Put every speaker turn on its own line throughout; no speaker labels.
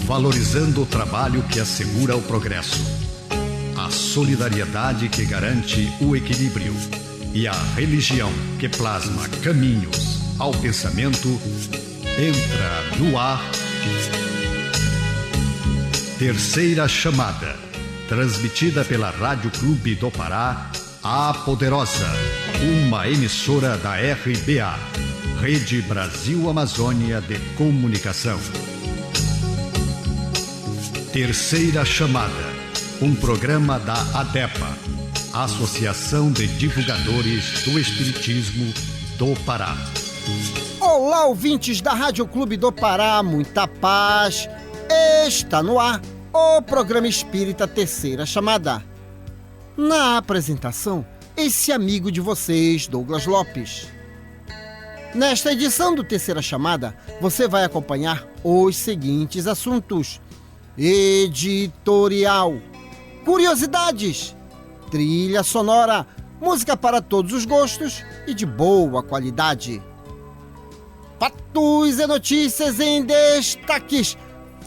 valorizando o trabalho que assegura o progresso, a solidariedade que garante o equilíbrio e a religião que plasma caminhos ao pensamento. Entra no ar Terceira Chamada, transmitida pela Rádio Clube do Pará, a Poderosa, uma emissora da RBA, Rede Brasil Amazônia de Comunicação. Terceira Chamada, um programa da ADEPA, Associação de Divulgadores do Espiritismo do Pará.
Olá, ouvintes da Rádio Clube do Pará, muita paz. Está no ar o programa espírita Terceira Chamada. Na apresentação, esse amigo de vocês, Douglas Lopes. Nesta edição do Terceira Chamada, você vai acompanhar os seguintes assuntos: editorial, curiosidades, trilha sonora, música para todos os gostos e de boa qualidade. Fatos e notícias em destaques,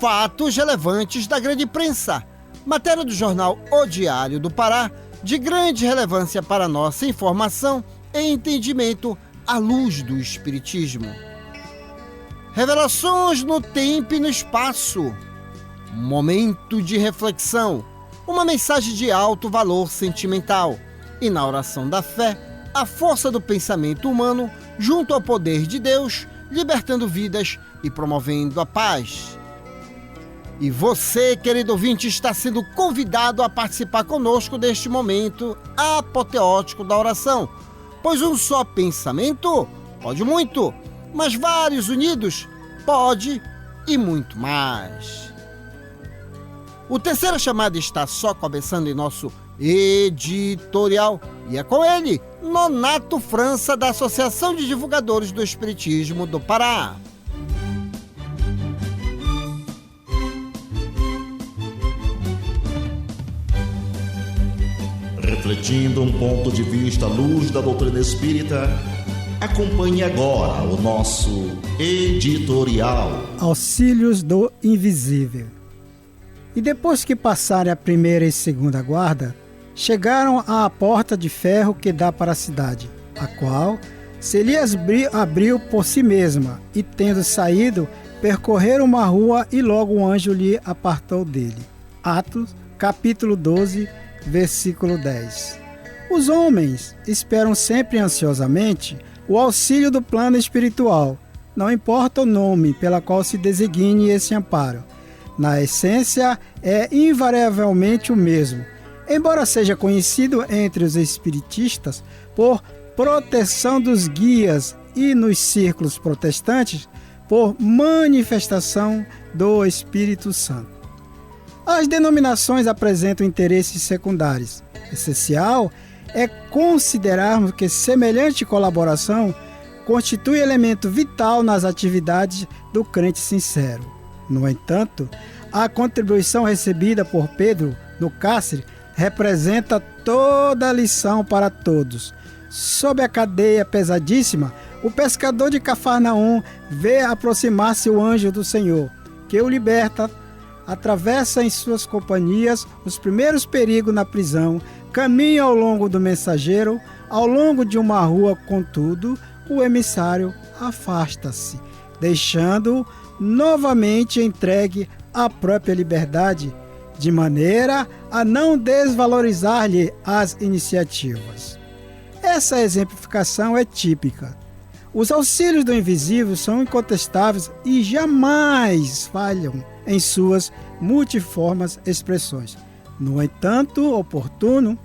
fatos relevantes da grande imprensa, matéria do jornal O Diário do Pará, de grande relevância para nossa informação e entendimento à luz do Espiritismo. Revelações no tempo e no espaço, momento de reflexão, uma mensagem de alto valor sentimental e, na oração da fé, a força do pensamento humano junto ao poder de Deus, libertando vidas e promovendo a paz. E você, querido ouvinte, está sendo convidado a participar conosco deste momento apoteótico da oração, pois um só pensamento pode muito, mas vários unidos pode e muito mais. O Terceira Chamada está só começando em nosso editorial e é com ele, Nonato França, da Associação de Divulgadores do Espiritismo do Pará.
Refletindo um ponto de vista à luz da doutrina espírita, acompanhe agora o nosso editorial.
Auxílios do Invisível. E depois que passarem a primeira e segunda guarda, chegaram à porta de ferro que dá para a cidade, a qual se lhe abriu por si mesma, e tendo saído, percorreram uma rua e logo um anjo lhe apartou dele. Atos, capítulo 12, versículo 10. Os homens esperam sempre ansiosamente o auxílio do plano espiritual, não importa o nome pela qual se designe esse amparo. Na essência, é invariavelmente o mesmo, embora seja conhecido entre os espiritistas por proteção dos guias e nos círculos protestantes por manifestação do Espírito Santo. As denominações apresentam interesses secundários. Essencial é considerarmos que semelhante colaboração constitui elemento vital nas atividades do crente sincero. No entanto, a contribuição recebida por Pedro no cárcere representa toda a lição para todos. Sob a cadeia pesadíssima, o pescador de Cafarnaum vê aproximar-se o anjo do Senhor, que o liberta, atravessa em suas companhias os primeiros perigos na prisão, caminha ao longo do mensageiro, ao longo de uma rua, contudo, o emissário afasta-se, deixando-o novamente entregue à própria liberdade, de maneira a não desvalorizar-lhe as iniciativas. Essa exemplificação é típica. Os auxílios do invisível são incontestáveis e jamais falham em suas multiformes expressões. No entanto, oportuno,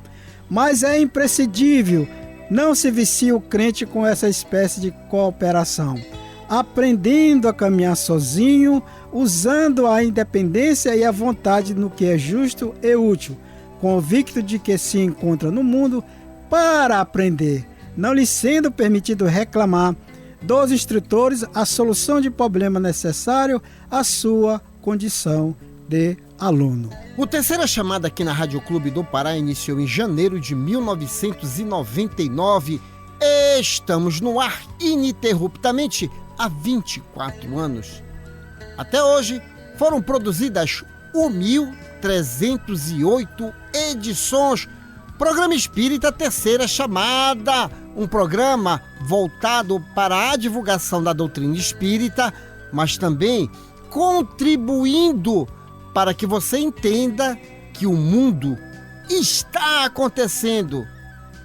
mas é imprescindível, não se vicie o crente com essa espécie de cooperação, aprendendo a caminhar sozinho, usando a independência e a vontade no que é justo e útil, convicto de que se encontra no mundo para aprender, não lhe sendo permitido reclamar dos instrutores a solução de problema necessário à sua condição de aluno.
O Terceira Chamada aqui na Rádio Clube do Pará iniciou em janeiro de 1999. Estamos no ar ininterruptamente há 24 anos. Até hoje, foram produzidas 1.308 edições. Programa Espírita Terceira Chamada, um programa voltado para a divulgação da doutrina espírita, mas também contribuindo para que você entenda que o mundo está acontecendo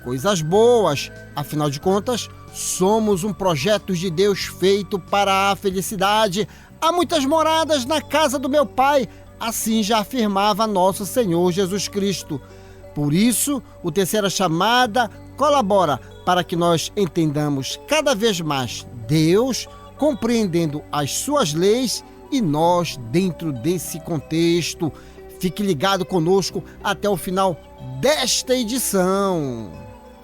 coisas boas. Afinal de contas, somos um projeto de Deus feito para a felicidade. Há muitas moradas na casa do meu Pai, assim já afirmava nosso Senhor Jesus Cristo. Por isso, o Terceira Chamada colabora para que nós entendamos cada vez mais Deus, compreendendo as suas leis e nós dentro desse contexto. Fique ligado conosco até o final desta edição.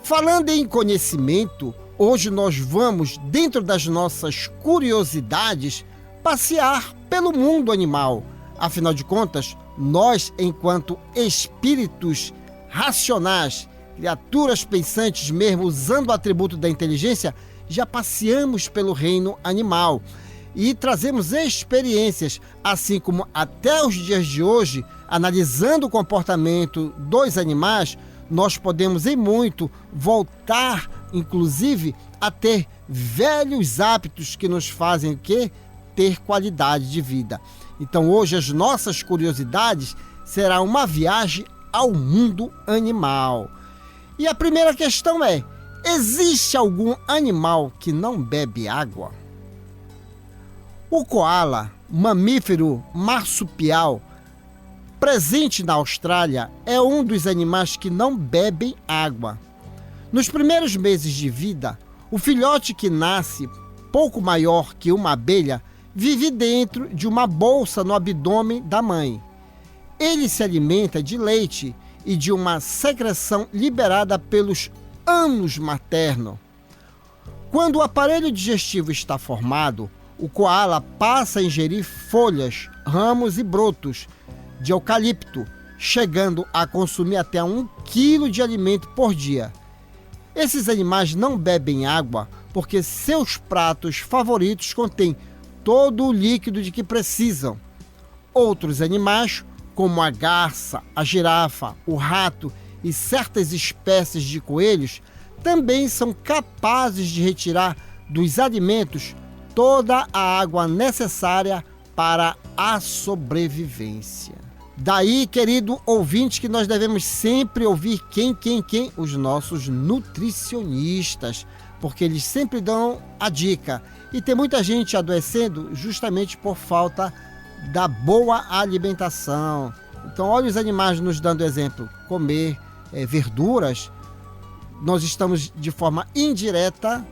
Falando em conhecimento, hoje nós vamos, dentro das nossas curiosidades, passear pelo mundo animal. Afinal de contas, nós, enquanto espíritos racionais, criaturas pensantes mesmo, usando o atributo da inteligência, já passeamos pelo reino animal e trazemos experiências, assim como até os dias de hoje, analisando o comportamento dos animais, nós podemos em muito voltar, inclusive, a ter velhos hábitos que nos fazem o quê? Ter qualidade de vida. Então hoje as nossas curiosidades será uma viagem ao mundo animal. E a primeira questão é: existe algum animal que não bebe água? O coala, mamífero marsupial, presente na Austrália, é um dos animais que não bebem água. Nos primeiros meses de vida, o filhote que nasce pouco maior que uma abelha vive dentro de uma bolsa no abdômen da mãe. Ele se alimenta de leite e de uma secreção liberada pelos ânus materno. Quando o aparelho digestivo está formado, o coala passa a ingerir folhas, ramos e brotos de eucalipto, chegando a consumir até 1 quilo de alimento por dia. Esses animais não bebem água porque seus pratos favoritos contêm todo o líquido de que precisam. Outros animais, como a garça, a girafa, o rato e certas espécies de coelhos, também são capazes de retirar dos alimentos toda a água necessária para a sobrevivência. Daí, querido ouvinte, que nós devemos sempre ouvir quem? Os nossos nutricionistas, porque eles sempre dão a dica. E tem muita gente adoecendo justamente por falta da boa alimentação. Então, olha os animais nos dando exemplo. Comer verduras, nós estamos de forma indireta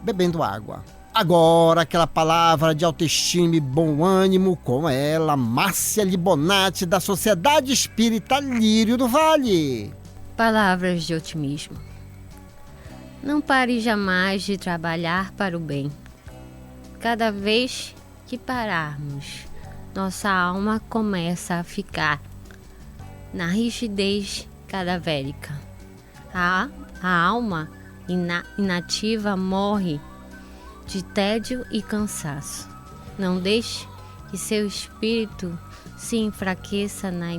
bebendo água. Agora, aquela palavra de autoestima e bom ânimo com ela, Márcia Libonati, da Sociedade Espírita Lírio do Vale.
Palavras de otimismo. Não pare jamais de trabalhar para o bem. Cada vez que pararmos, nossa alma começa a ficar na rigidez cadavérica. A alma inativa morre de tédio e cansaço. Não deixe que seu espírito se enfraqueça na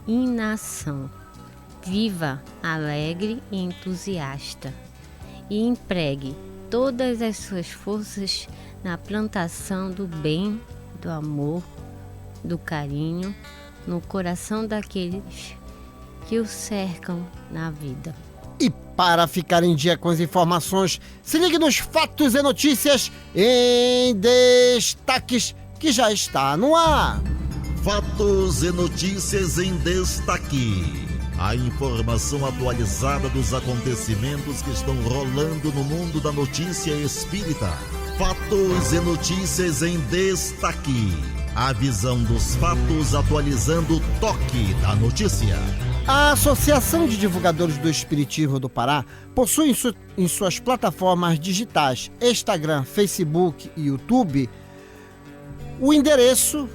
inação. Viva alegre e entusiasta e empregue todas as suas forças na plantação do bem, do amor, do carinho no coração daqueles que o cercam na vida.
E para ficar em dia com as informações, se ligue nos Fatos e Notícias em Destaques, que já está no ar.
Fatos e Notícias em Destaque. A informação atualizada dos acontecimentos que estão rolando no mundo da notícia espírita. Fatos e Notícias em Destaque. A visão dos fatos atualizando o toque da notícia.
A Associação de Divulgadores do Espiritismo do Pará possui em suas plataformas digitais Instagram, Facebook e YouTube o endereço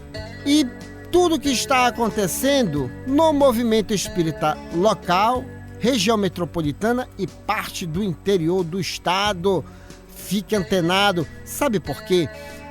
e tudo que está acontecendo no movimento espírita local, região metropolitana e parte do interior do estado. Fique antenado. Sabe por quê?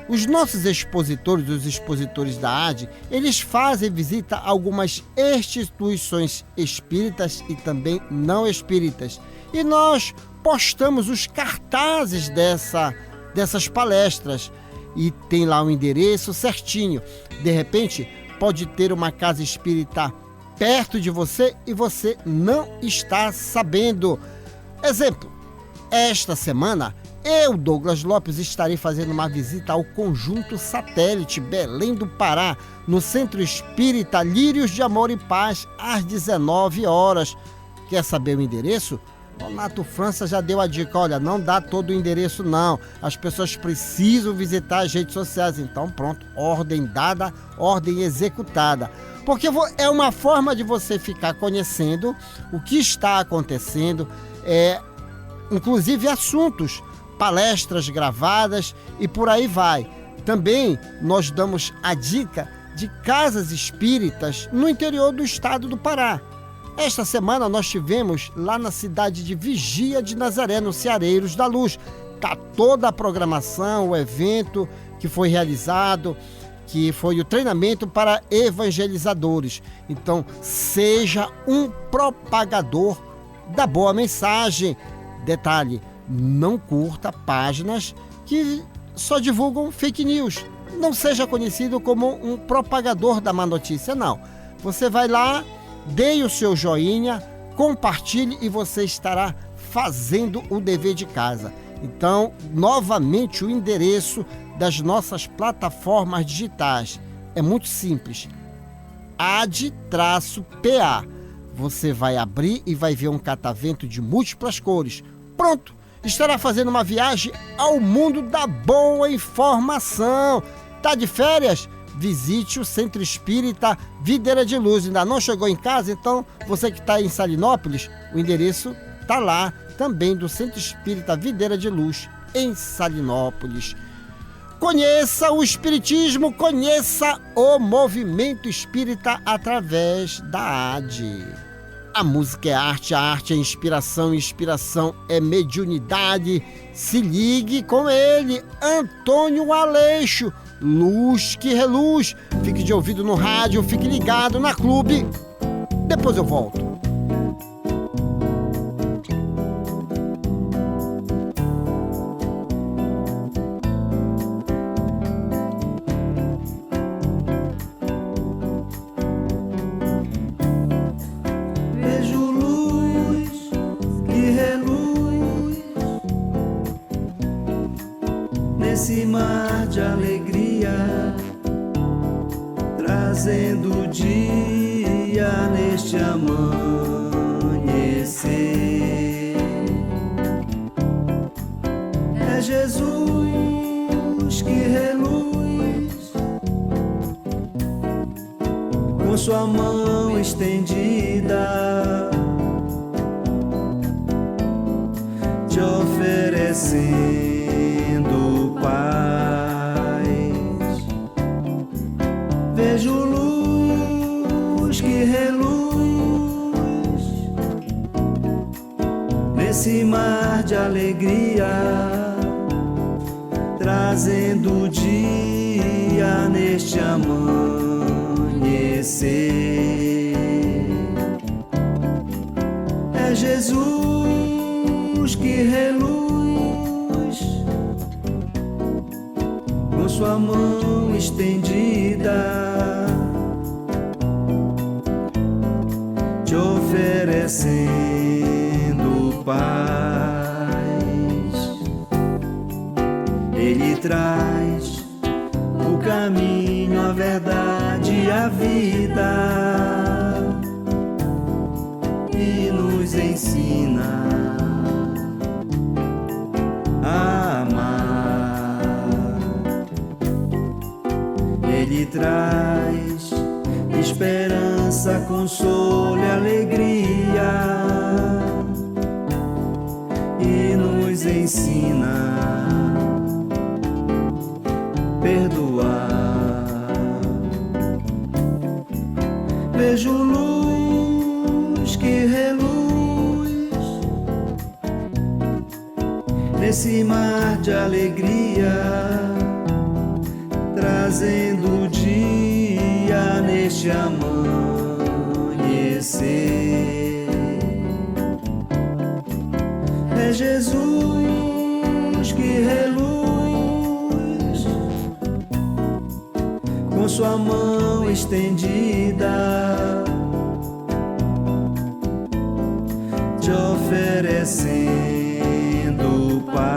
Os nossos expositores, os expositores da AD, eles fazem visita a algumas instituições espíritas e também não espíritas. E nós postamos os cartazes dessas palestras e tem lá o endereço certinho. De repente, pode ter uma casa espírita perto de você e você não está sabendo. Exemplo, esta semana eu, Douglas Lopes, estarei fazendo uma visita ao Conjunto Satélite Belém do Pará, no Centro Espírita Lírios de Amor e Paz, às 19 horas. Quer saber o endereço? Donato França já deu a dica, olha, não dá todo o endereço não, as pessoas precisam visitar as redes sociais. Então pronto, ordem dada, ordem executada. Porque é uma forma de você ficar conhecendo o que está acontecendo, inclusive assuntos, palestras gravadas e por aí vai. Também nós damos a dica de casas espíritas no interior do estado do Pará. Esta semana nós tivemos lá na cidade de Vigia de Nazaré, no Ceareiros da Luz. Está toda a programação, o evento que foi realizado, que foi o treinamento para evangelizadores. Então, seja um propagador da boa mensagem. Detalhe, não curta páginas que só divulgam fake news. Não seja conhecido como um propagador da má notícia, não. Você vai lá, dê o seu joinha, compartilhe e você estará fazendo o dever de casa. Então, novamente, o endereço das nossas plataformas digitais é muito simples. AD-PA. Você vai abrir e vai ver um catavento de múltiplas cores. Pronto! Estará fazendo uma viagem ao mundo da boa informação. Tá de férias? Visite o Centro Espírita Videira de Luz. Ainda não chegou em casa? Então, você que está em Salinópolis, o endereço está lá também do Centro Espírita Videira de Luz, em Salinópolis. Conheça o Espiritismo, conheça o movimento espírita através da AD. A música é arte, a arte é inspiração, inspiração é mediunidade. Se ligue com ele, Antônio Aleixo, luz que reluz. Fique de ouvido no rádio, fique ligado na Clube. Depois eu volto.
Nesse mar de alegria, trazendo o dia neste amanhecer. É Jesus que reluz, com sua mão estendida, te oferecendo paz. Vejo luz que reluz nesse mar de alegria, trazendo o dia neste amanhecer. É Jesus que reluz, com sua mão estendida, te oferecendo paz. Ele traz o caminho, a verdade e a vida, e nos ensina a amar. Ele traz esperança, consolo e alegria, e nos ensina perdoar. Vejo luz que reluz nesse mar de alegria, trazendo o dia neste amanhecer. É Jesus que reluz com sua mão estendida, te oferecendo paz.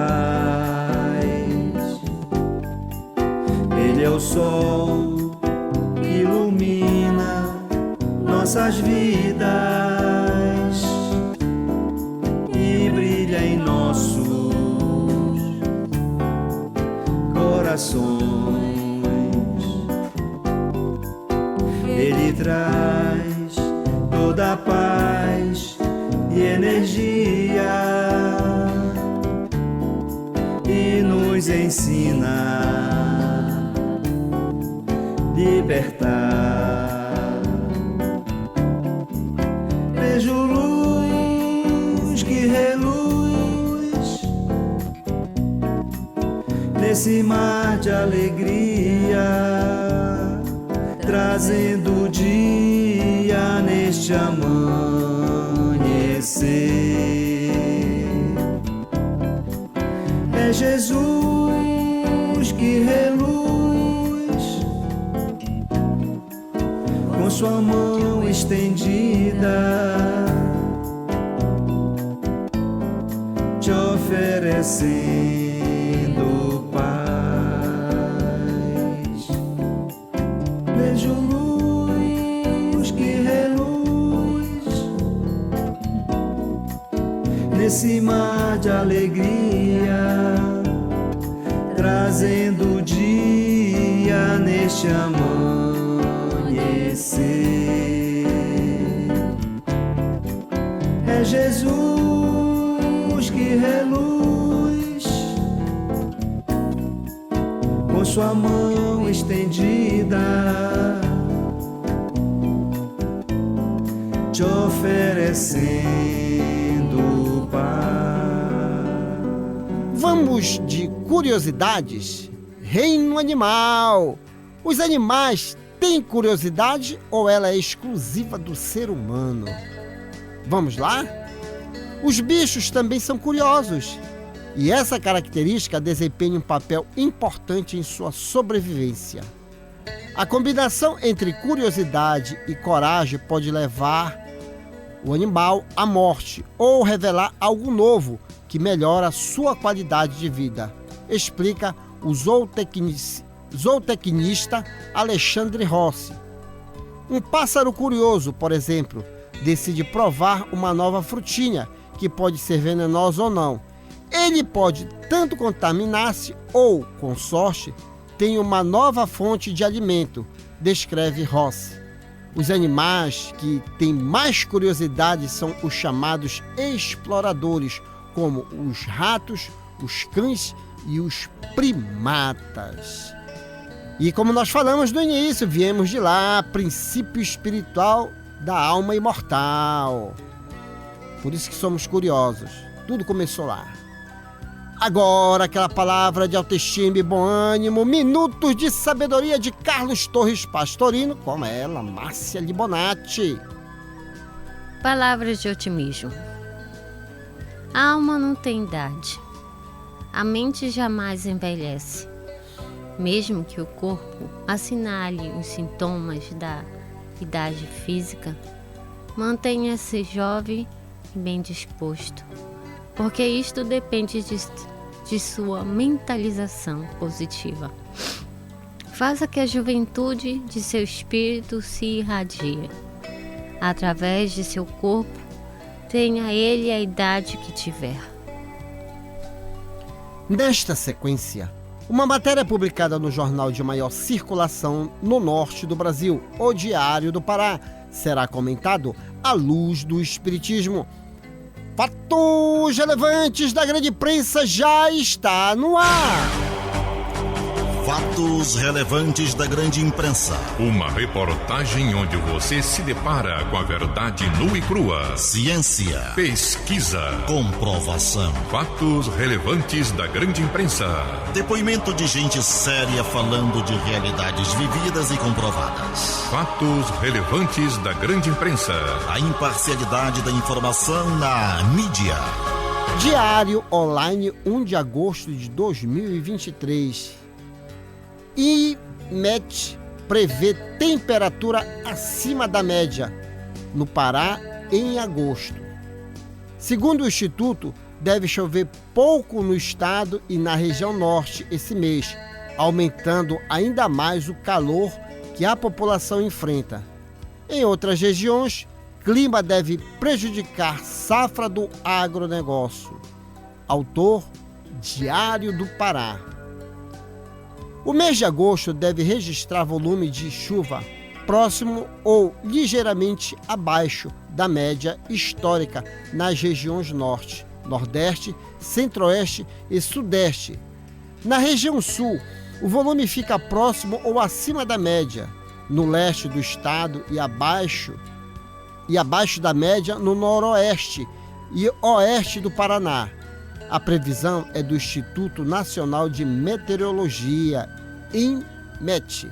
Ele é o sol que ilumina nossas vidas e brilha em nossos corações. Ele traz toda a paz e energia e nos ensina a libertar. Vejo luz que reluz nesse mar de alegria, trazendo o dia neste amanhecer. É Jesus que reluz com sua mão estendida, te oferecendo paz. Vejo luz que reluz nesse mar de alegria, trazendo o dia neste amanhecer. É Jesus que reluz com sua mão estendida, te oferecendo paz.
Vamos de curiosidades? Reino animal. Os animais têm curiosidade ou ela é exclusiva do ser humano? Vamos lá? Os bichos também são curiosos. E essa característica desempenha um papel importante em sua sobrevivência. A combinação entre curiosidade e coragem pode levar o animal à morte ou revelar algo novo que melhora a sua qualidade de vida, explica o zootecnista Alexandre Rossi. Um pássaro curioso, por exemplo, decide provar uma nova frutinha que pode ser venenosa ou não. Ele pode tanto contaminar-se ou, com sorte, tem uma nova fonte de alimento, descreve Rossi. Os animais que têm mais curiosidade são os chamados exploradores, como os ratos, os cães e os primatas. E como nós falamos no início, viemos de lá, princípio espiritual da alma imortal. Por isso que somos curiosos. Tudo começou lá. Agora, aquela palavra de autoestima e bom ânimo, minutos de sabedoria de Carlos Torres Pastorino, com ela, Márcia Libonati.
Palavras de otimismo. A alma não tem idade. A mente jamais envelhece. Mesmo que o corpo assinale os sintomas da idade física, mantenha-se jovem e bem disposto, porque isto depende de sua mentalização positiva. Faça que a juventude de seu espírito se irradie. Através de seu corpo, tenha ele a idade que tiver.
Nesta sequência, uma matéria publicada no jornal de maior circulação no norte do Brasil, O Diário do Pará, será comentado à luz do Espiritismo. Fatos relevantes da grande imprensa já está no ar.
Fatos relevantes da grande imprensa.
Uma reportagem onde você se depara com a verdade nua e crua.
Ciência.
Pesquisa.
Comprovação.
Fatos relevantes da grande imprensa.
Depoimento de gente séria falando de realidades vividas e comprovadas.
Fatos relevantes da grande imprensa.
A imparcialidade da informação na mídia.
Diário Online, 1 de agosto de 2023. IMET prevê temperatura acima da média no Pará em agosto. Segundo o Instituto, deve chover pouco no estado e na região norte esse mês, aumentando ainda mais o calor que a população enfrenta. Em outras regiões, clima deve prejudicar safra do agronegócio. Autor, Diário do Pará. O mês de agosto deve registrar volume de chuva próximo ou ligeiramente abaixo da média histórica nas regiões norte, nordeste, centro-oeste e sudeste. Na região sul, o volume fica próximo ou acima da média, no leste do estado e abaixo da média no noroeste e oeste do Paraná. A previsão é do Instituto Nacional de Meteorologia, INMET.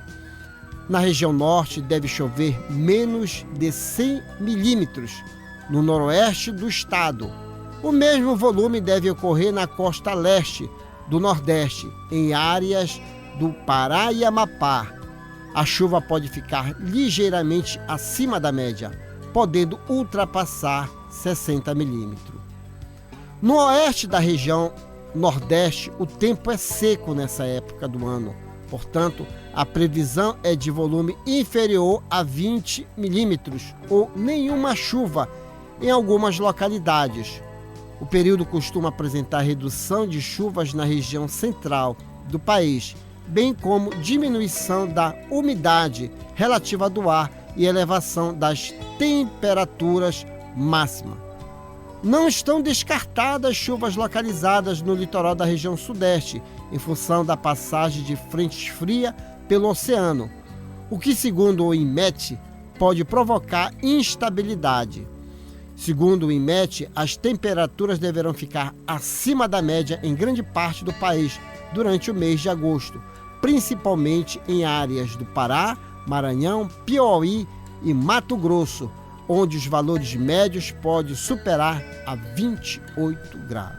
Na região norte deve chover menos de 100 milímetros no noroeste do estado. O mesmo volume deve ocorrer na costa leste do nordeste, em áreas do Pará e Amapá. A chuva pode ficar ligeiramente acima da média, podendo ultrapassar 60 milímetros. No oeste da região nordeste, o tempo é seco nessa época do ano. Portanto, a previsão é de volume inferior a 20 milímetros ou nenhuma chuva em algumas localidades. O período costuma apresentar redução de chuvas na região central do país, bem como diminuição da umidade relativa do ar e elevação das temperaturas máximas. Não estão descartadas chuvas localizadas no litoral da região sudeste, em função da passagem de frentes frias pelo oceano, o que, segundo o INMET, pode provocar instabilidade. Segundo o INMET, as temperaturas deverão ficar acima da média em grande parte do país durante o mês de agosto, principalmente em áreas do Pará, Maranhão, Piauí e Mato Grosso, onde os valores médios podem superar a 28 graus.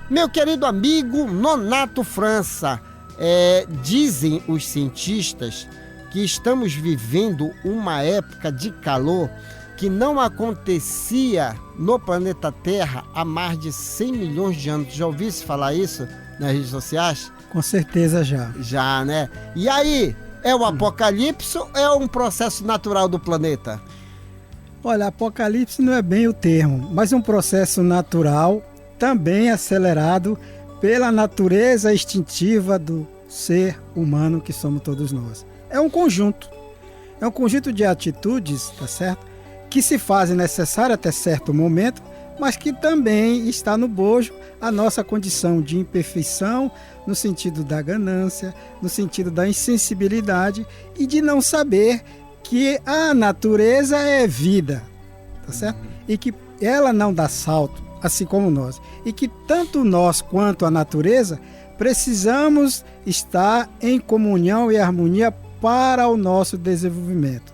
Meu querido amigo Nonato França, dizem os cientistas que estamos vivendo uma época de calor que não acontecia no planeta Terra há mais de 100 milhões de anos. Já ouviste falar isso nas redes sociais?
Com certeza já.
Já, né? E aí, é o apocalipse ou é um processo natural do planeta?
Olha, apocalipse não é bem o termo, mas um processo natural, também acelerado pela natureza instintiva do ser humano que somos todos nós. É um conjunto de atitudes, tá certo? Que se fazem necessárias até certo momento, mas que também está no bojo a nossa condição de imperfeição, no sentido da ganância, no sentido da insensibilidade e de não saber que a natureza é vida, tá certo? E que ela não dá salto, assim como nós. E que tanto nós quanto a natureza precisamos estar em comunhão e harmonia para o nosso desenvolvimento.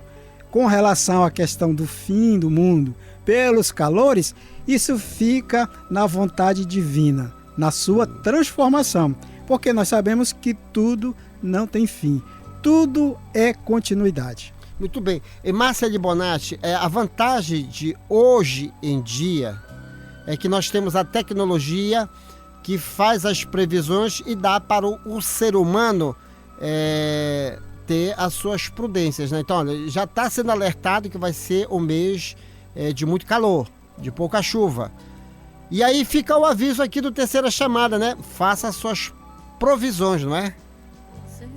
Com relação à questão do fim do mundo pelos calores, isso fica na vontade divina, na sua transformação, porque nós sabemos que tudo não tem fim, tudo é continuidade.
Muito bem. E Márcia de Bonatti, a vantagem de hoje em dia é que nós temos a tecnologia que faz as previsões e dá para o ser humano ter as suas prudências, né? Então, olha, já está sendo alertado que vai ser um mês de muito calor, de pouca chuva. E aí fica o aviso aqui do Terceira Chamada, né? Faça as suas provisões, não é?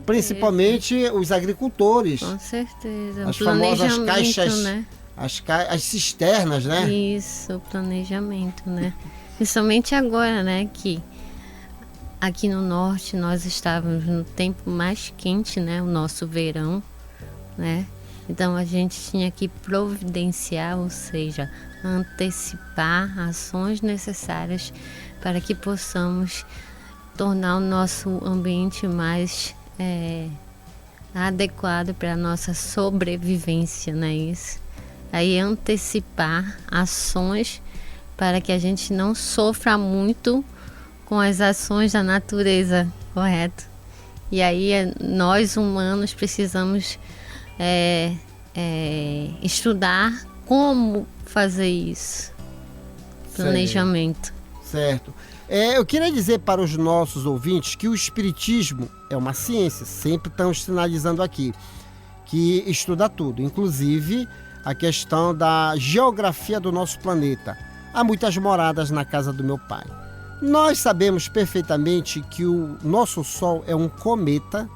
Principalmente os agricultores.
Com certeza.
As famosas caixas,
né?
As cisternas, né?
Isso, o planejamento, né? Principalmente agora, né? Que aqui no norte nós estávamos no tempo mais quente, né? O nosso verão, né? Então a gente tinha que providenciar, ou seja, antecipar ações necessárias para que possamos tornar o nosso ambiente mais adequado para a nossa sobrevivência, não é isso? Aí antecipar ações para que a gente não sofra muito com as ações da natureza, correto? E aí nós humanos precisamos estudar como fazer isso. Planejamento.
Certo. Eu queria dizer para os nossos ouvintes que o Espiritismo é uma ciência, sempre estamos sinalizando aqui, que estuda tudo, inclusive a questão da geografia do nosso planeta. Há muitas moradas na casa do meu pai. Nós sabemos perfeitamente que o nosso Sol é um cometa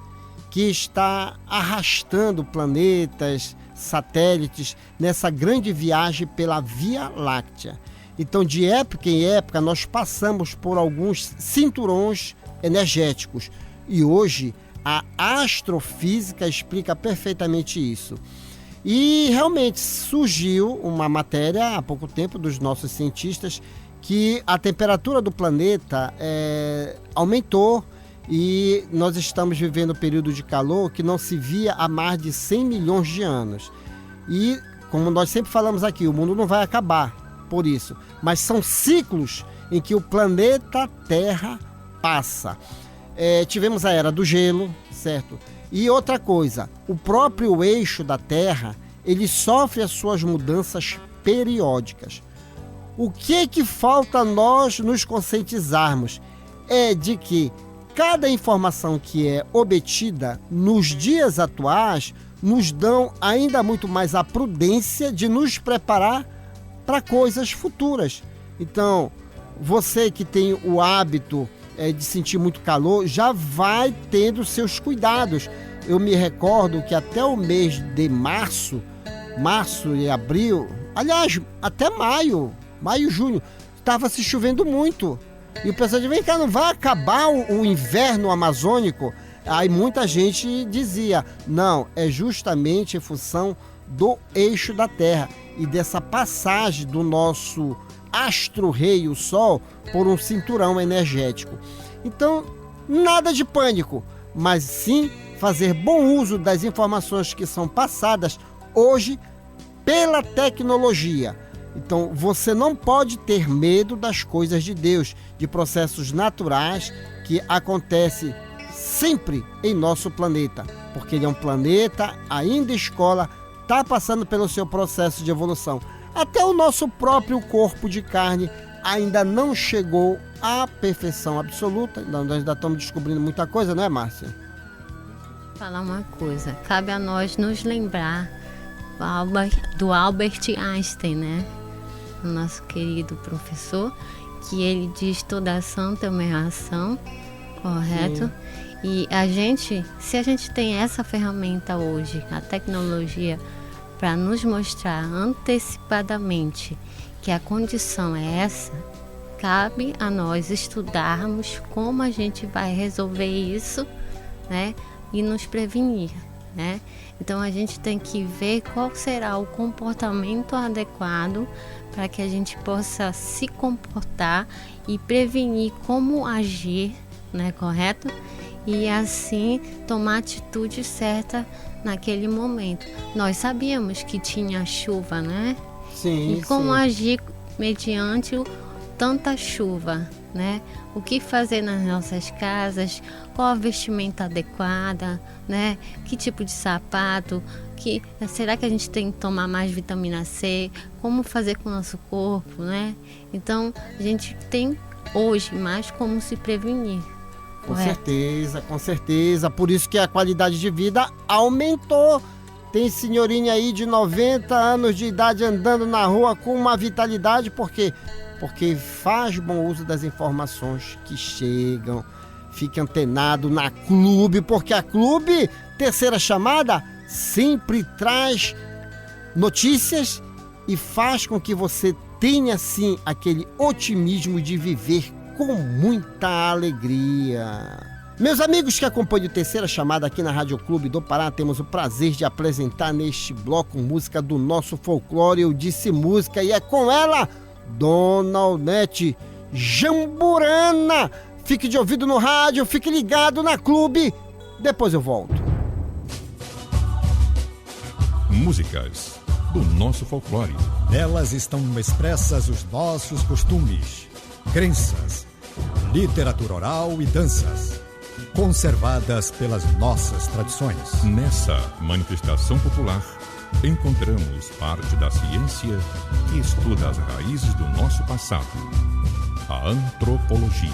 que está arrastando planetas, satélites, nessa grande viagem pela Via Láctea. Então, de época em época, nós passamos por alguns cinturões energéticos. E hoje, a astrofísica explica perfeitamente isso. E realmente surgiu uma matéria há pouco tempo dos nossos cientistas que a temperatura do planeta aumentou e nós estamos vivendo um período de calor que não se via há mais de 100 milhões de anos. E, como nós sempre falamos aqui, o mundo não vai acabar por isso, mas são ciclos em que o planeta Terra passa. Tivemos a Era do Gelo, certo? E outra coisa, o próprio eixo da Terra, ele sofre as suas mudanças periódicas. O que falta nós nos conscientizarmos é de que cada informação que é obtida nos dias atuais nos dão ainda muito mais a prudência de nos preparar para coisas futuras. Então, você que tem o hábito de sentir muito calor, já vai tendo seus cuidados. Eu me recordo que até o mês de março e abril, aliás, até maio, junho, estava se chovendo muito. E o pessoal dizia, vem cá, não vai acabar o inverno amazônico? Aí muita gente dizia, não, é justamente em função do eixo da Terra e dessa passagem do nosso astro-rei, o Sol, por um cinturão energético. Então, nada de pânico, mas sim fazer bom uso das informações que são passadas hoje pela tecnologia. Então, você não pode ter medo das coisas de Deus, de processos naturais que acontecem sempre em nosso planeta, porque ele é um planeta ainda escola, está passando pelo seu processo de evolução. Até o nosso próprio corpo de carne ainda não chegou à perfeição absoluta. Nós ainda estamos descobrindo muita coisa, não é, Márcia?
Vou falar uma coisa, cabe a nós nos lembrar do Albert Einstein, né? O nosso querido professor, que ele diz toda ação tem uma reação, correto? Sim. E se a gente tem essa ferramenta hoje, a tecnologia, para nos mostrar antecipadamente que a condição é essa, cabe a nós estudarmos como a gente vai resolver isso, né? E nos prevenir, né? Então a gente tem que ver qual será o comportamento adequado para que a gente possa se comportar e prevenir como agir, né? Correto? E assim tomar a atitude certa naquele momento. Nós sabíamos que tinha chuva, né?
Sim.
E como agir mediante tanta chuva, né? O que fazer nas nossas casas, qual a vestimenta adequada, né? Que tipo de sapato, será que a gente tem que tomar mais vitamina C? Como fazer com o nosso corpo, né? Então, a gente tem hoje mais como se prevenir.
Com certeza. Por isso que a qualidade de vida aumentou. Tem senhorinha aí de 90 anos de idade andando na rua com uma vitalidade. Por quê? Porque faz bom uso das informações que chegam. Fica antenado na Clube, porque a Clube, terceira chamada, sempre traz notícias e faz com que você tenha, sim, aquele otimismo de viver com muita alegria. Meus amigos que acompanham o Terceira Chamada aqui na Rádio Clube do Pará, temos o prazer de apresentar neste bloco música do nosso folclore. Eu disse música e é com ela, Dona Onete Jamburana. Fique de ouvido no rádio, fique ligado na Clube. Depois eu volto.
Músicas do nosso folclore.
Nelas estão expressas os nossos costumes, crenças, literatura oral e danças, conservadas pelas nossas tradições.
Nessa manifestação popular, encontramos parte da ciência que estuda as raízes do nosso passado, a antropologia.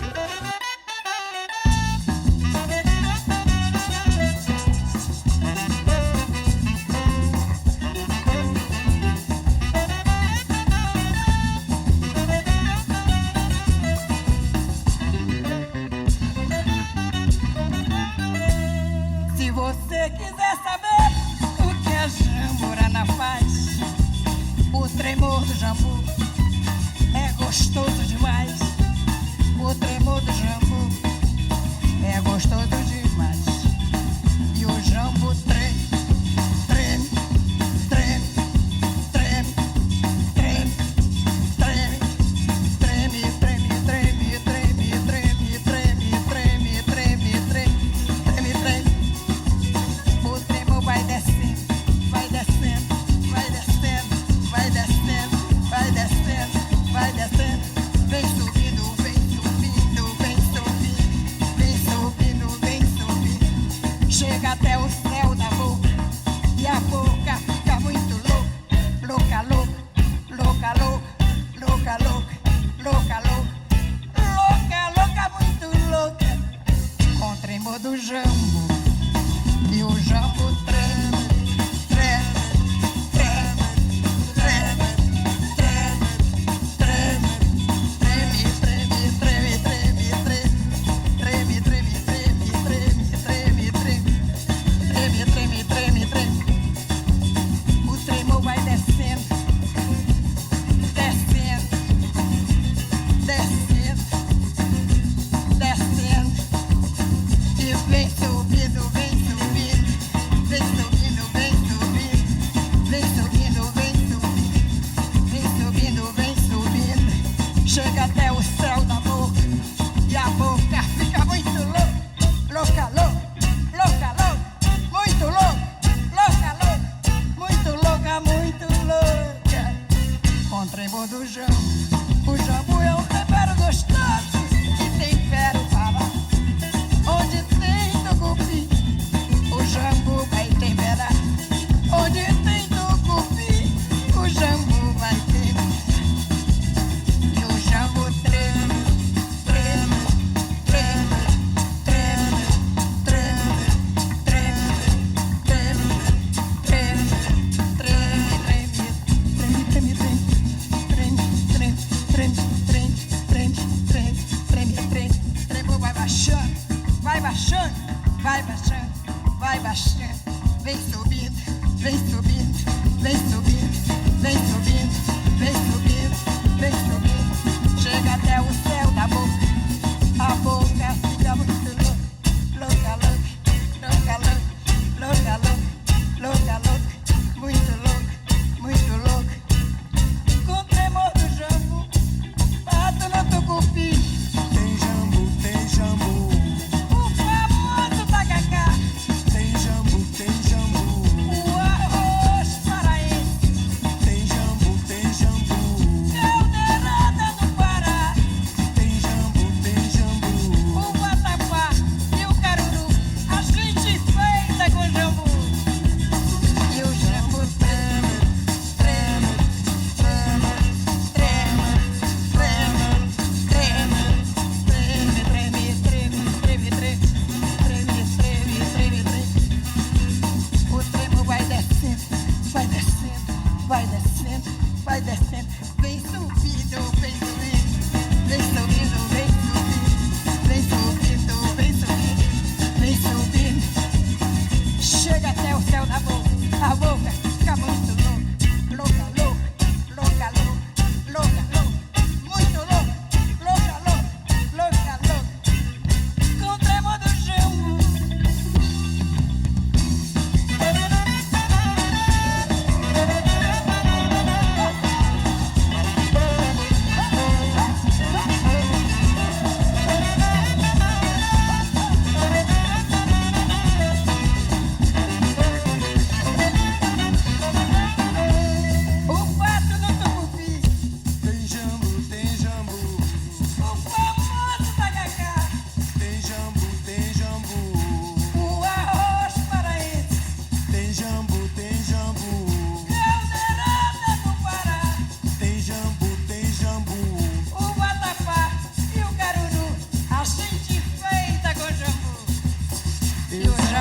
Jambu.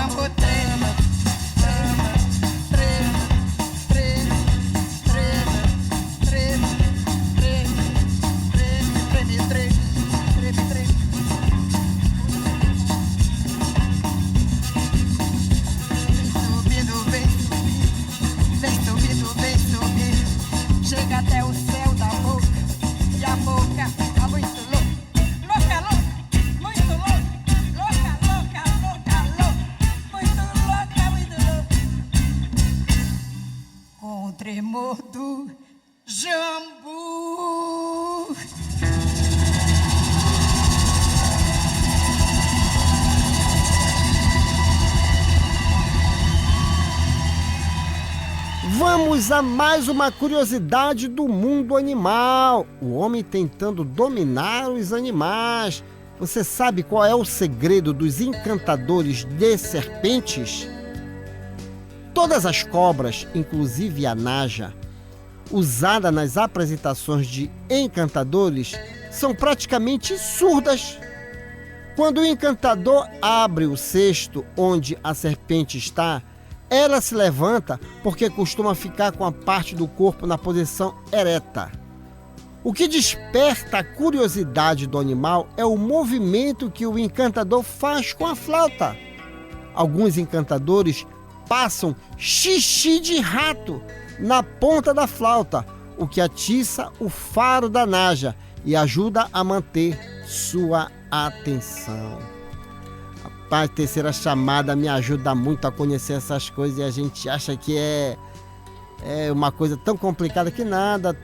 amor trema, trema, trema, trema, trema, trema, trema, treme, treme, treme, treme, treme. Vem subindo, vem subindo, chega até o céu da boca, e a boca tá muito louca, louca, louca, muito louca, louca, louca, louca, louca, muito louca, com o tremor do jambu.
Vamos a mais uma curiosidade do mundo animal. O homem tentando dominar os animais. Você sabe qual é o segredo dos encantadores de serpentes? Todas as cobras, inclusive a naja, usada nas apresentações de encantadores, são praticamente surdas. Quando o encantador abre o cesto onde a serpente está, ela se levanta porque costuma ficar com a parte do corpo na posição ereta. O que desperta a curiosidade do animal é o movimento que o encantador faz com a flauta. Alguns encantadores passam xixi de rato na ponta da flauta, o que atiça o faro da naja e ajuda a manter sua atenção. Rapaz, terceira chamada me ajuda muito a conhecer essas coisas e a gente acha que é uma coisa tão complicada que nada.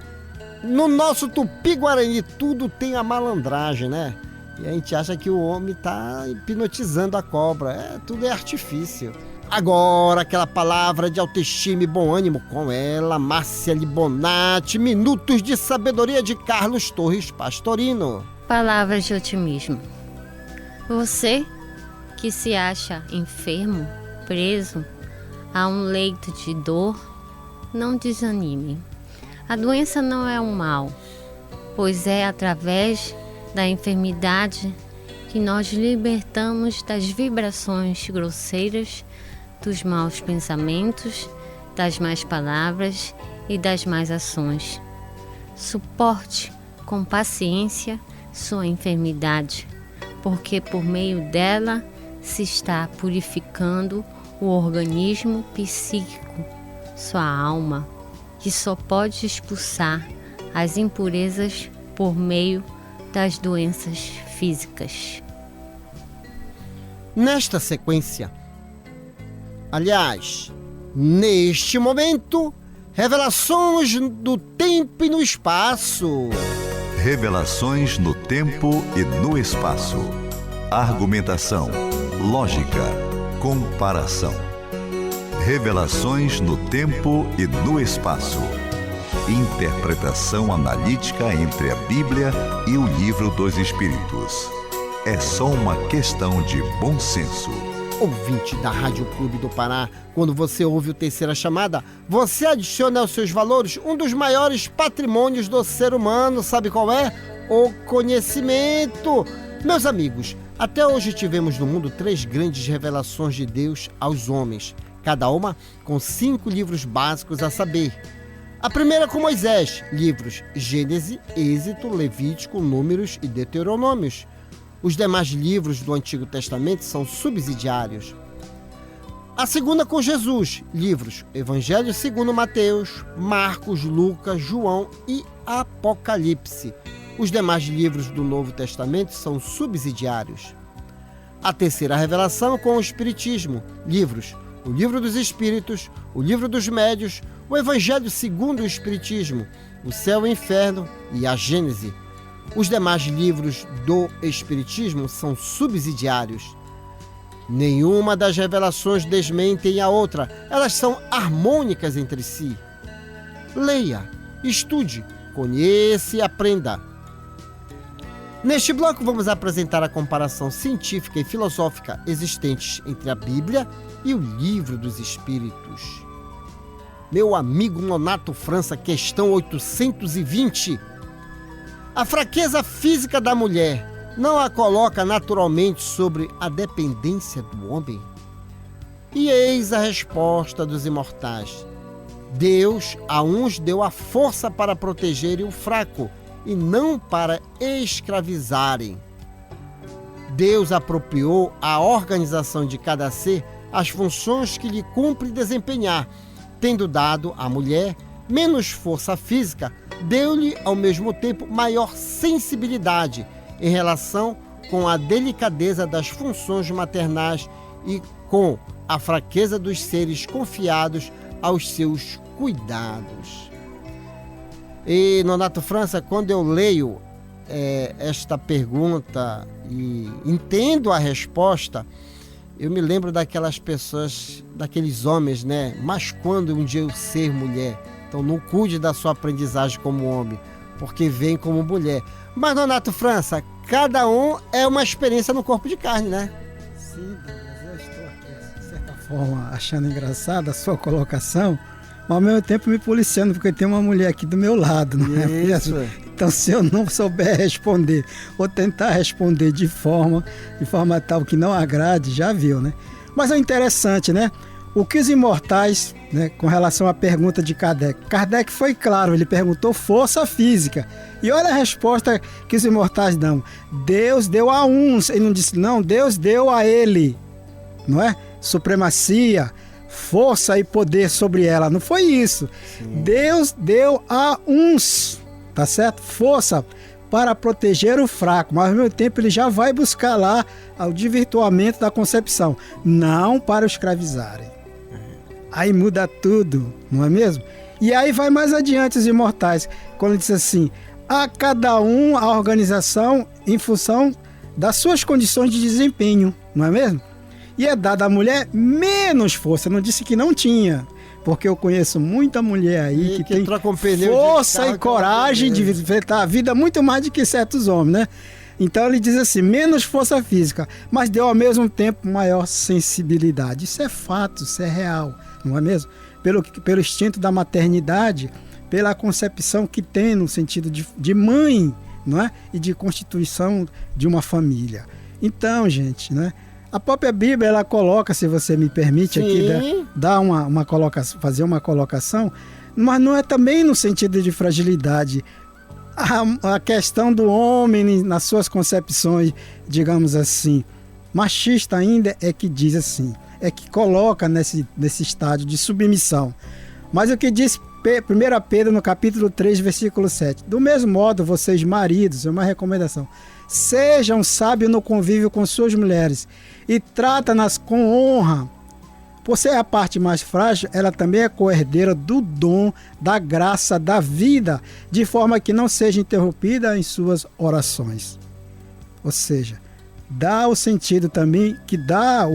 No nosso Tupi-Guarani tudo tem a malandragem, né? E a gente acha que o homem tá hipnotizando a cobra. Tudo é artifício. Agora, aquela palavra de autoestima e bom ânimo com ela, Márcia Libonati, Minutos de Sabedoria de Carlos Torres Pastorino.
Palavras de otimismo. Você que se acha enfermo, preso a um leito de dor, não desanime. A doença não é um mal, pois é através da enfermidade que nós libertamos das vibrações grosseiras, dos maus pensamentos, das más palavras e das más ações. Suporte com paciência sua enfermidade, porque por meio dela se está purificando o organismo psíquico, sua alma, que só pode expulsar as impurezas por meio das doenças físicas.
Nesta sequência, aliás, neste momento, revelações do tempo e no espaço.
Revelações no tempo e no espaço. Argumentação, lógica, comparação. Revelações no tempo e no espaço. Interpretação analítica entre a Bíblia e o Livro dos Espíritos. É só uma questão de bom senso.
Ouvinte da Rádio Clube do Pará, quando você ouve o Terceira Chamada, você adiciona aos seus valores um dos maiores patrimônios do ser humano. Sabe qual é? O conhecimento. Meus amigos, até hoje tivemos no mundo 3 grandes revelações de Deus aos homens, cada uma com 5 livros básicos a saber. A primeira com Moisés, livros Gênesis, Êxodo, Levítico, Números e Deuteronômios. Os demais livros do Antigo Testamento são subsidiários. A segunda com Jesus, livros Evangelho segundo Mateus, Marcos, Lucas, João e Apocalipse. Os demais livros do Novo Testamento são subsidiários. A terceira revelação com o Espiritismo, livros o Livro dos Espíritos, o Livro dos Médios, o Evangelho segundo o Espiritismo, o Céu e o Inferno e a Gênese. Os demais livros do Espiritismo são subsidiários. Nenhuma das revelações desmentem a outra, elas são harmônicas entre si. Leia, estude, conheça e aprenda. Neste bloco vamos apresentar a comparação científica e filosófica existentes entre a Bíblia e o Livro dos Espíritos. Meu amigo Nonato França, questão 820. A fraqueza física da mulher não a coloca naturalmente sobre a dependência do homem? E eis a resposta dos imortais. Deus a uns deu a força para protegerem o fraco e não para escravizarem. Deus apropriou à organização de cada ser as funções que lhe cumpre desempenhar, tendo dado à mulher menos força física, deu-lhe ao mesmo tempo maior sensibilidade em relação com a delicadeza das funções maternais e com a fraqueza dos seres confiados aos seus cuidados. E, Nonato França, quando eu leio esta pergunta e entendo a resposta, eu me lembro daquelas pessoas, daqueles homens, né? Mas quando um dia eu ser mulher? Então não cuide da sua aprendizagem como homem, porque vem como mulher. Mas, Nonato França, cada um é uma experiência no corpo de carne, né?
Sim, mas eu estou aqui, de certa forma, achando engraçada a sua colocação, mas ao mesmo tempo me policiando, porque tem uma mulher aqui do meu lado, não é mesmo? Então, se eu não souber responder, ou tentar responder de forma tal que não agrade, já viu, né? Mas é interessante, né? O que os imortais, né, com relação à pergunta de Kardec. Kardec foi claro, ele perguntou força física. E olha a resposta que os imortais dão. Deus deu a uns. Ele não disse, não, Deus deu a ele. Não é? Supremacia, força e poder sobre ela. Não foi isso. Sim. Deus deu a uns, tá certo? Força para proteger o fraco, mas ao mesmo tempo ele já vai buscar lá o desvirtuamento da concepção, não para escravizarem. Aí muda tudo, não é mesmo? E aí vai mais adiante os imortais, quando diz assim, a cada um a organização em função das suas condições de desempenho, não é mesmo? E é dada à mulher menos força, não disse que não tinha, porque eu conheço muita mulher aí que tem força e coragem de enfrentar a vida muito mais do que certos homens, né? Então ele diz assim, menos força física, mas deu ao mesmo tempo maior sensibilidade. Isso é fato, isso é real, não é mesmo? Pelo instinto da maternidade, pela concepção que tem no sentido de mãe, não é? E de constituição de uma família. Então, gente, né? A própria Bíblia, ela coloca, se você me permite aqui, fazer uma colocação, mas não é também no sentido de fragilidade. A questão do homem nas suas concepções, digamos assim, machista ainda, é que diz assim, é que coloca nesse estádio de submissão. Mas o que diz 1 Pedro no capítulo 3, versículo 7, do mesmo modo, vocês maridos, é uma recomendação, sejam sábios no convívio com suas mulheres e trata-nas com honra. Por ser a parte mais frágil, ela também é coerdeira do dom, da graça, da vida, de forma que não seja interrompida em suas orações. Ou seja, dá o sentido também que dá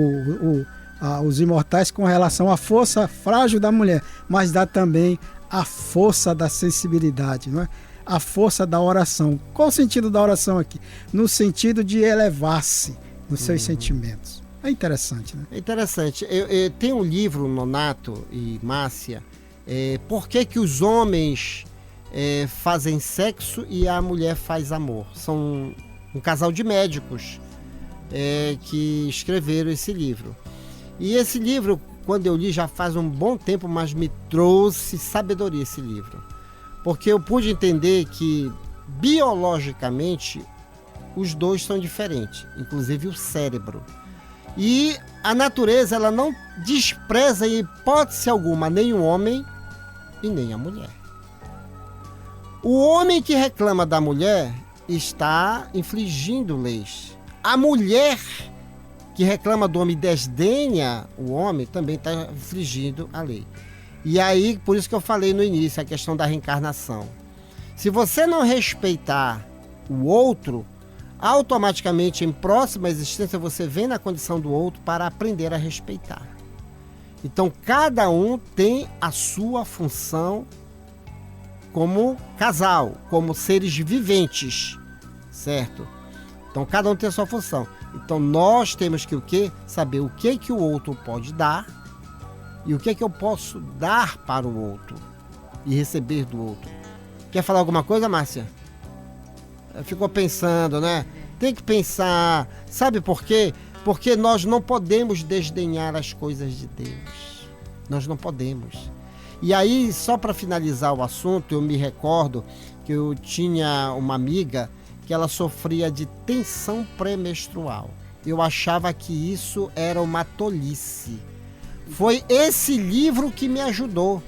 os imortais com relação à força frágil da mulher, mas dá também a força da sensibilidade, não é? A força da oração. Qual o sentido da oração aqui? No sentido de elevar-se nos seus sentimentos. É interessante, né? É
interessante. Tem um livro, Nonato e Márcia, Por que os homens fazem sexo e a mulher faz amor? São um casal de médicos que escreveram esse livro. E esse livro, quando eu li já faz um bom tempo, mas me trouxe sabedoria esse livro. Porque eu pude entender que, biologicamente, os dois são diferentes, inclusive o cérebro. E a natureza, ela não despreza em hipótese alguma nem o homem e nem a mulher. O homem que reclama da mulher está infringindo leis. A mulher que reclama do homem e desdenha o homem também está infringindo a lei. E aí, por isso que eu falei no início, a questão da reencarnação. Se você não respeitar o outro, automaticamente, em próxima existência, você vem na condição do outro para aprender a respeitar. Então, cada um tem a sua função como casal, como seres viventes, certo? Então, cada um tem a sua função. Então, nós temos que o quê? Saber o que o outro pode dar e o que eu posso dar para o outro e receber do outro. Quer falar alguma coisa, Márcia? Ficou pensando, né? Tem que pensar. Sabe por quê? Porque nós não podemos desdenhar as coisas de Deus. Nós não podemos. E aí, só para finalizar o assunto, eu me recordo que eu tinha uma amiga que ela sofria de tensão pré-menstrual. Eu achava que isso era uma tolice. Foi esse livro que me ajudou,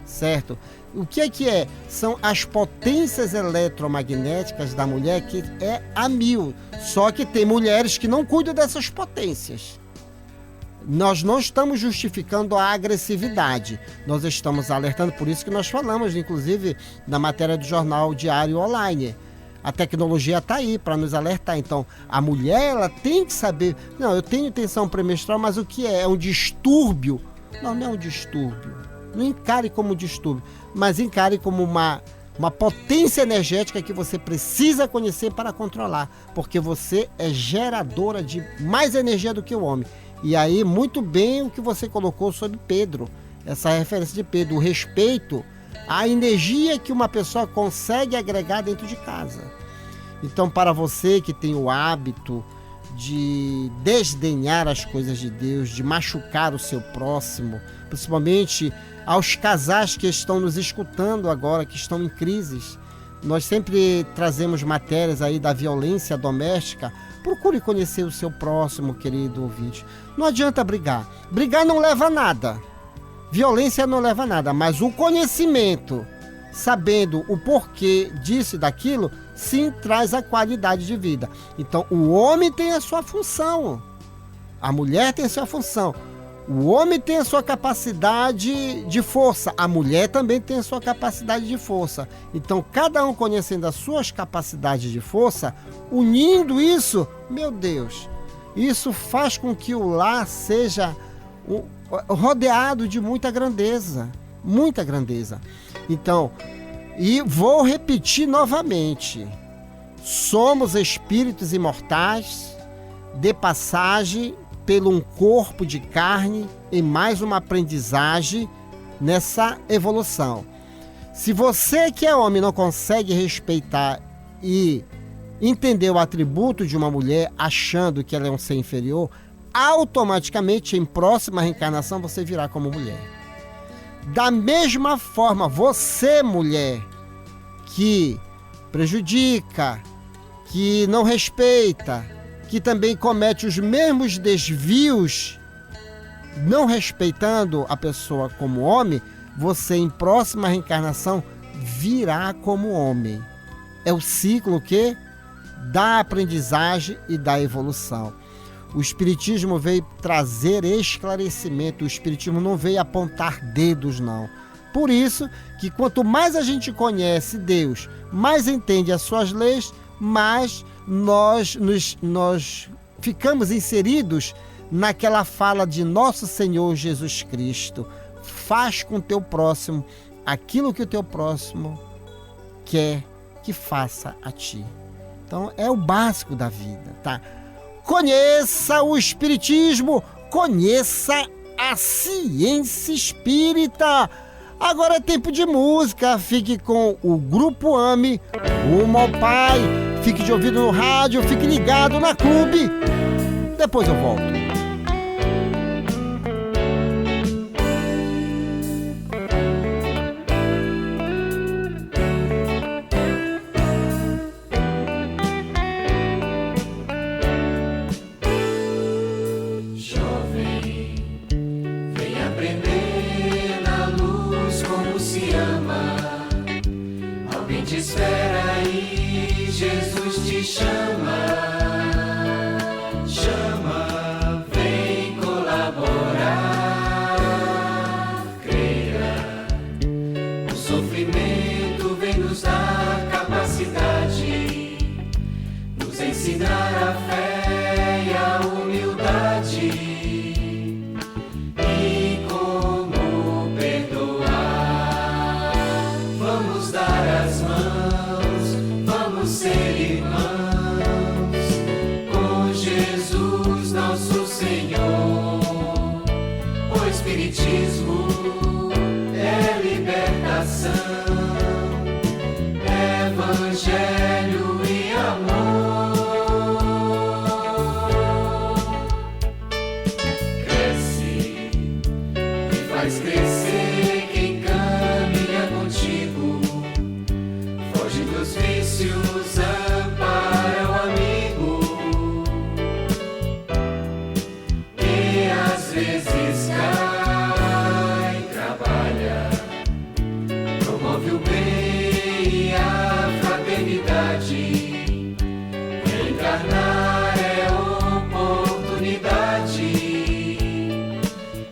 certo? O que é? São as potências eletromagnéticas da mulher, que é a 1000. Só que tem mulheres que não cuidam dessas potências. Nós não estamos justificando a agressividade. Nós estamos alertando, por isso que nós falamos, inclusive, na matéria do jornal Diário Online. A tecnologia está aí para nos alertar. Então, a mulher, ela tem que saber... Não, eu tenho tensão pré-menstrual, mas o que é? É um distúrbio? Não, não é um distúrbio. Não encare como distúrbio, mas encare como uma potência energética que você precisa conhecer para controlar, porque você é geradora de mais energia do que o homem. E aí, muito bem o que você colocou sobre Pedro, essa referência de Pedro, o respeito à energia que uma pessoa consegue agregar dentro de casa. Então, para você que tem o hábito de desdenhar as coisas de Deus, de machucar o seu próximo, principalmente aos casais que estão nos escutando agora, que estão em crises. Nós sempre trazemos matérias aí da violência doméstica. Procure conhecer o seu próximo, querido ouvinte. Não adianta brigar. Brigar não leva a nada. Violência não leva a nada, mas o conhecimento, sabendo o porquê disso e daquilo, sim, traz a qualidade de vida. Então, o homem tem a sua função. A mulher tem a sua função. O homem tem a sua capacidade de força, a mulher também tem a sua capacidade de força. Então, cada um conhecendo as suas capacidades de força, unindo isso, meu Deus, isso faz com que o lar seja rodeado de muita grandeza, muita grandeza. Então, e vou repetir novamente, somos espíritos imortais, de passagem pelo um corpo de carne e mais uma aprendizagem nessa evolução. Se você que é homem não consegue respeitar e entender o atributo de uma mulher achando que ela é um ser inferior, automaticamente em próxima reencarnação você virá como mulher. Da mesma forma, você mulher que prejudica, que não respeita, que também comete os mesmos desvios, não respeitando a pessoa como homem, você em próxima reencarnação virá como homem. É o ciclo que da aprendizagem e da evolução. O Espiritismo veio trazer esclarecimento, o Espiritismo não veio apontar dedos, não. Por isso que quanto mais a gente conhece Deus, mais entende as suas leis, mais nós ficamos inseridos naquela fala de nosso Senhor Jesus Cristo. Faz com o teu próximo aquilo que o teu próximo quer que faça a ti. Então é o básico da vida, tá? Conheça o Espiritismo, conheça a ciência espírita. Agora é tempo de música, fique com o Grupo AME, Rumo ao Pai. Fique de ouvido no rádio, fique ligado na Clube. Depois eu volto.
Jovem, vem aprender na luz como se ama. Alguém te espera aí, Jesus te chama, chama, vem colaborar. Creia, o sofrimento vem nos dar capacidade, nos ensinar a fé e a humildade, e como perdoar. Vamos dar as mãos, vamos ser irmãos. vezes cai, trabalha, promove o bem e a fraternidade. Reencarnar é oportunidade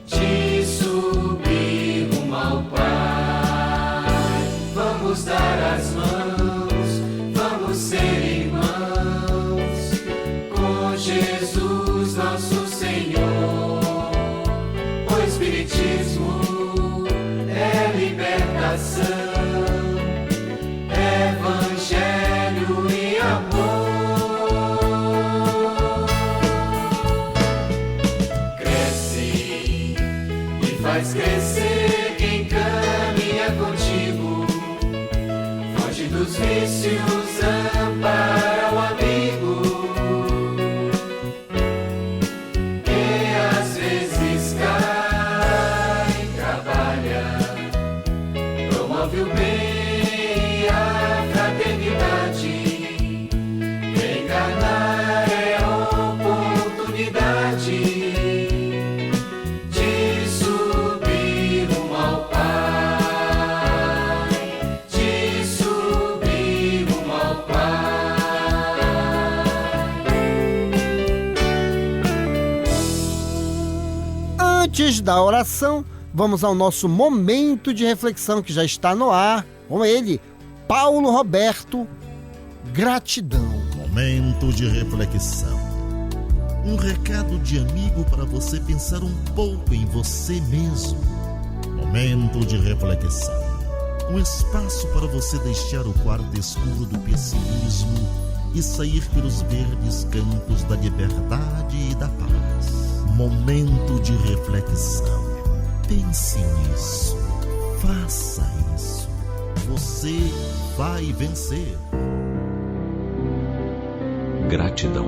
de subir rumo ao Pai. Vamos dar as mãos, vamos ser irmãos com Jesus nosso Senhor. O Espiritismo é libertação, Evangelho e amor. Cresce e faz crescer quem caminha contigo. Foge dos vícios, ampara o amigo. Que às vezes cai, trabalha, promove o bem e a fraternidade. Reencarnar é oportunidade de subir rumo ao Pai, de subir rumo ao Pai.
Antes da oração, vamos ao nosso momento de reflexão que já está no ar. Com ele, Paulo Roberto, gratidão.
Momento de reflexão. Um recado de amigo para você pensar um pouco em você mesmo. Momento de reflexão. Um espaço para você deixar o quarto escuro do pessimismo e sair pelos verdes campos da liberdade e da paz. Momento de reflexão. Pense nisso. Faça isso. Você vai vencer.
Gratidão.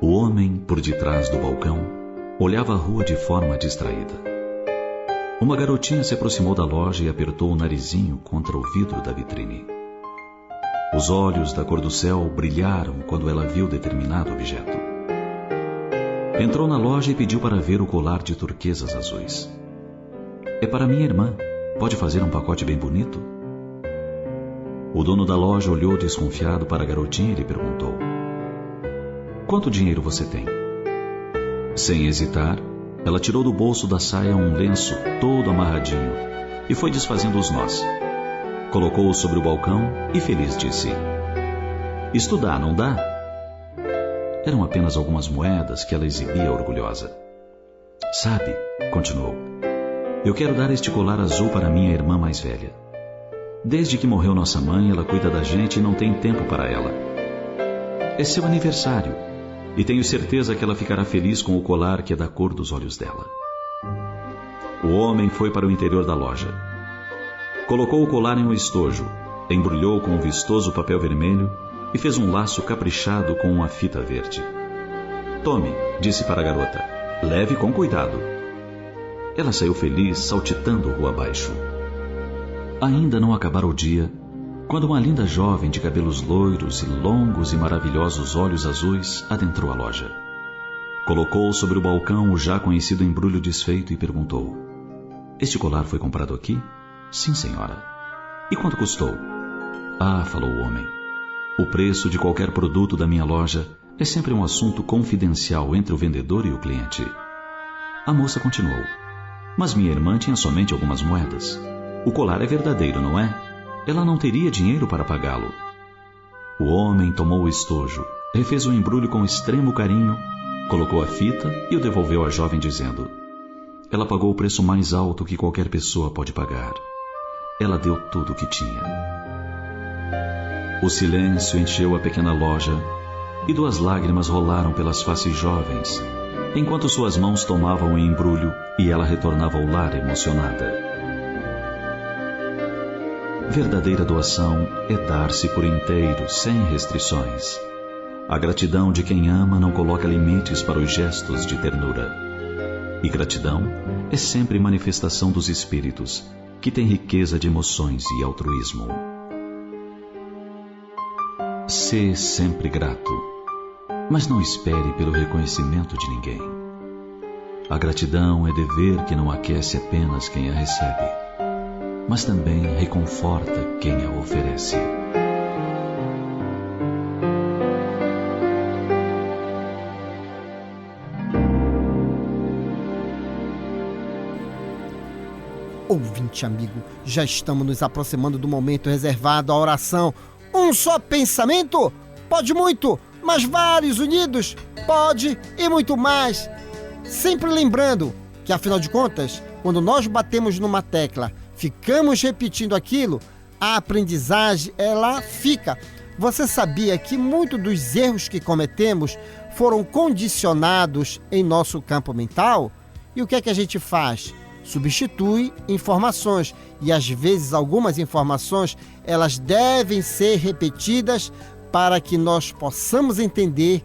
O homem, por detrás do balcão, olhava a rua de forma distraída. Uma garotinha se aproximou da loja e apertou o narizinho contra o vidro da vitrine. Os olhos da cor do céu brilharam quando ela viu determinado objeto. Entrou na loja e pediu para ver o colar de turquesas azuis. É para minha irmã. Pode fazer um pacote bem bonito? O dono da loja olhou desconfiado para a garotinha e lhe perguntou: quanto dinheiro você tem? Sem hesitar, ela tirou do bolso da saia um lenço todo amarradinho e foi desfazendo os nós. Colocou-o sobre o balcão e feliz disse: isto dá, não dá? Eram apenas algumas moedas que ela exibia orgulhosa. Sabe, continuou, eu quero dar este colar azul para minha irmã mais velha. Desde que morreu nossa mãe, ela cuida da gente e não tem tempo para ela. É seu aniversário e tenho certeza que ela ficará feliz com o colar que é da cor dos olhos dela. O homem foi para o interior da loja. Colocou o colar em um estojo, embrulhou com um vistoso papel vermelho e fez um laço caprichado com uma fita verde. Tome, disse para a garota, leve com cuidado. Ela saiu feliz, saltitando rua abaixo. Ainda não acabara o dia, quando uma linda jovem de cabelos loiros e longos e maravilhosos olhos azuis adentrou a loja. Colocou sobre o balcão o já conhecido embrulho desfeito e perguntou: este colar foi comprado aqui? Sim, senhora. E quanto custou? Ah, falou o homem, o preço de qualquer produto da minha loja é sempre um assunto confidencial entre o vendedor e o cliente. A moça continuou: mas minha irmã tinha somente algumas moedas. O colar é verdadeiro, não é? Ela não teria dinheiro para pagá-lo. O homem tomou o estojo, refez o embrulho com extremo carinho, colocou a fita e o devolveu à jovem dizendo: ela pagou o preço mais alto que qualquer pessoa pode pagar. Ela deu tudo o que tinha. O silêncio encheu a pequena loja e 2 lágrimas rolaram pelas faces jovens, enquanto suas mãos tomavam o embrulho e ela retornava ao lar emocionada. Verdadeira doação é dar-se por inteiro, sem restrições. A gratidão de quem ama não coloca limites para os gestos de ternura. E gratidão é sempre manifestação dos espíritos, que tem riqueza de emoções e altruísmo. Sê sempre grato, mas não espere pelo reconhecimento de ninguém. A gratidão é dever que não aquece apenas quem a recebe, mas também reconforta quem a oferece.
Ouvinte amigo, já estamos nos aproximando do momento reservado à oração. Um só pensamento? Pode muito, mas vários unidos? Pode e muito mais. Sempre lembrando que, afinal de contas, quando nós batemos numa tecla, ficamos repetindo aquilo, a aprendizagem, ela fica. Você sabia que muitos dos erros que cometemos foram condicionados em nosso campo mental? E o que é que a gente faz? Substitui informações, e às vezes algumas informações elas devem ser repetidas para que nós possamos entender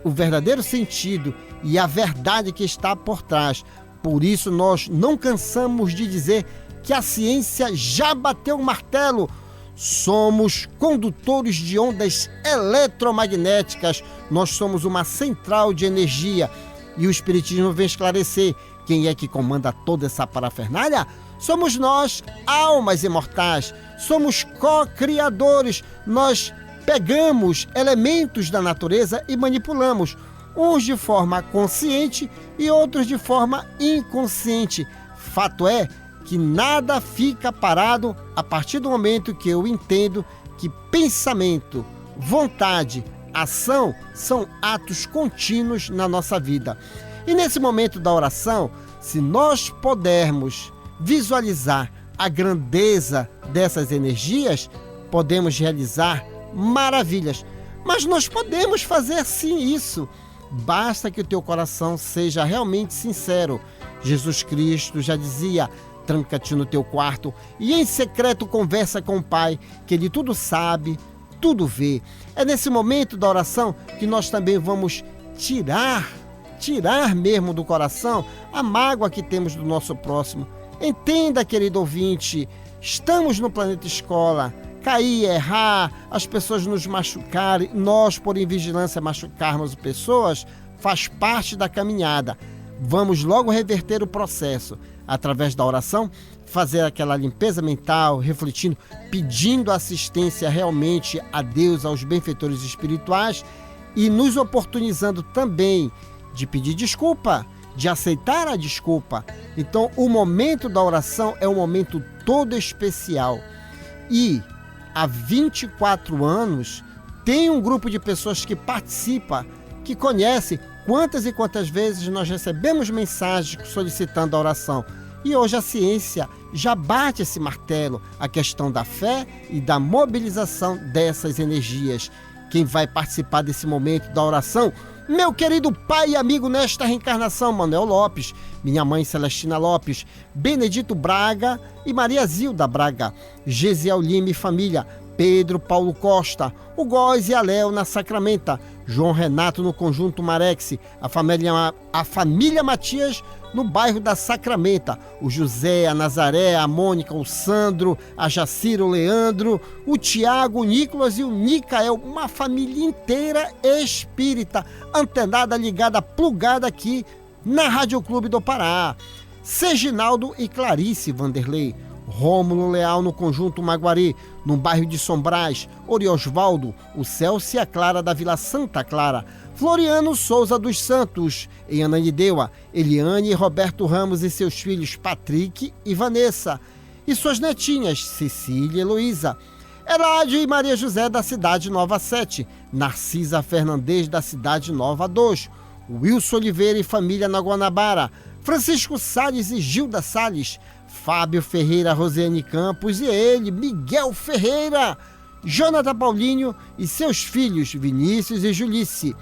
o verdadeiro sentido e a verdade que está por trás. Por isso nós não cansamos de dizer que a ciência já bateu o martelo. Somos condutores de ondas eletromagnéticas, nós somos uma central de energia, e o Espiritismo vem esclarecer. Quem é que comanda toda essa parafernália? Somos nós, almas imortais. Somos co-criadores. Nós pegamos elementos da natureza e manipulamos, uns de forma consciente e outros de forma inconsciente. Fato é que nada fica parado a partir do momento que eu entendo que pensamento, vontade, ação são atos contínuos na nossa vida. E nesse momento da oração, se nós pudermos visualizar a grandeza dessas energias, podemos realizar maravilhas. Mas nós podemos fazer sim isso. Basta que o teu coração seja realmente sincero. Jesus Cristo já dizia: tranca-te no teu quarto e em secreto conversa com o Pai, que Ele tudo sabe, tudo vê. É nesse momento da oração que nós também vamos tirar mesmo do coração a mágoa que temos do nosso próximo. Entenda, querido ouvinte, estamos no planeta escola. Cair, errar, as pessoas nos machucarem, nós, por invigilância, machucarmos pessoas, faz parte da caminhada. Vamos logo reverter o processo através da oração, fazer aquela limpeza mental, refletindo, pedindo assistência realmente a Deus, aos benfeitores espirituais, e nos oportunizando também de pedir desculpa, de aceitar a desculpa. Então, o momento da oração é um momento todo especial. E há 24 anos, tem um grupo de pessoas que participa, que conhece quantas e quantas vezes nós recebemos mensagens solicitando a oração. E hoje a ciência já bate esse martelo, a questão da fé e da mobilização dessas energias. Quem vai participar desse momento da oração? Meu querido pai e amigo nesta reencarnação, Manuel Lopes, minha mãe Celestina Lopes, Benedito Braga e Maria Zilda Braga, Gesiel Lima e família, Pedro Paulo Costa, o Góis e a Léo na Sacramenta, João Renato no Conjunto Marex, a família Matias no bairro da Sacramenta, o José, a Nazaré, a Mônica, o Sandro, a Jacira, o Leandro, o Tiago, o Nicolas e o Nicael, uma família inteira espírita, antenada, ligada, plugada aqui na Rádio Clube do Pará. Seginaldo e Clarice Vanderlei, Rômulo Leal no Conjunto Maguari, no bairro de Sombrais, Oriosvaldo, o Celso e a Clara da Vila Santa Clara, Floriano Souza dos Santos, em Ananindeua, Eliane e Roberto Ramos e seus filhos Patrick e Vanessa, e suas netinhas Cecília e Heloísa, Herádio e Maria José da Cidade Nova 7, Narcisa Fernandes da Cidade Nova 2, Wilson Oliveira e família na Guanabara, Francisco Salles e Gilda Salles, Fábio Ferreira, Rosiane Campos e ele, Miguel Ferreira, Jonathan Paulinho e seus filhos Vinícius e Julice,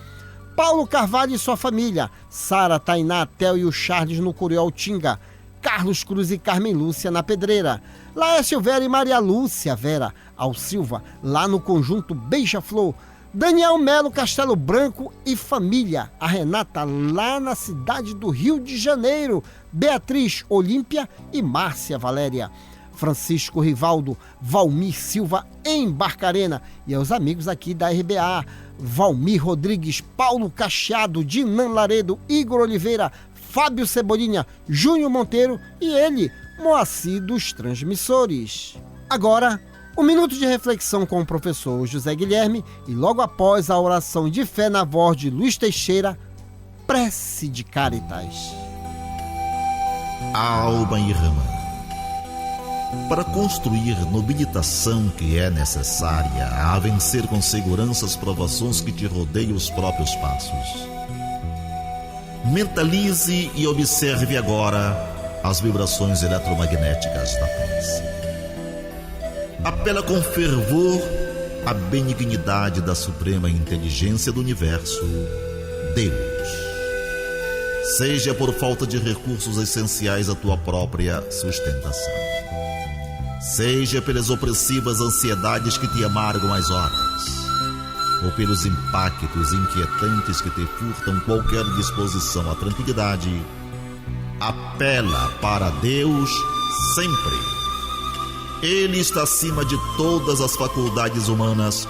Paulo Carvalho e sua família, Sara, Tainá, Theo e o Charles no Curioltinga, Carlos Cruz e Carmen Lúcia na Pedreira, Laércio Vera e Maria Lúcia Vera ao Silva, lá no Conjunto Beija-Flor, Daniel Melo Castelo Branco e família, a Renata lá na cidade do Rio de Janeiro, Beatriz Olímpia e Márcia Valéria, Francisco Rivaldo, Valmir Silva em Barcarena e aos amigos aqui da RBA, Valmir Rodrigues, Paulo Cacheado, Dinan Laredo, Igor Oliveira, Fábio Cebolinha, Júnior Monteiro e ele, Moacir dos Transmissores. Agora, um minuto de reflexão com o professor José Guilherme e logo após a oração de fé na voz de Luiz Teixeira, prece de Caritas.
Alma irmã, para construir nobilitação que é necessária a vencer com segurança as provações que te rodeiam os próprios passos. Mentalize e observe agora as vibrações eletromagnéticas da prece. Apela com fervor à benignidade da suprema inteligência do universo, Deus. Seja por falta de recursos essenciais à tua própria sustentação, seja pelas opressivas ansiedades que te amargam as horas, ou pelos impactos inquietantes que te furtam qualquer disposição à tranquilidade, apela para Deus sempre. Ele está acima de todas as faculdades humanas,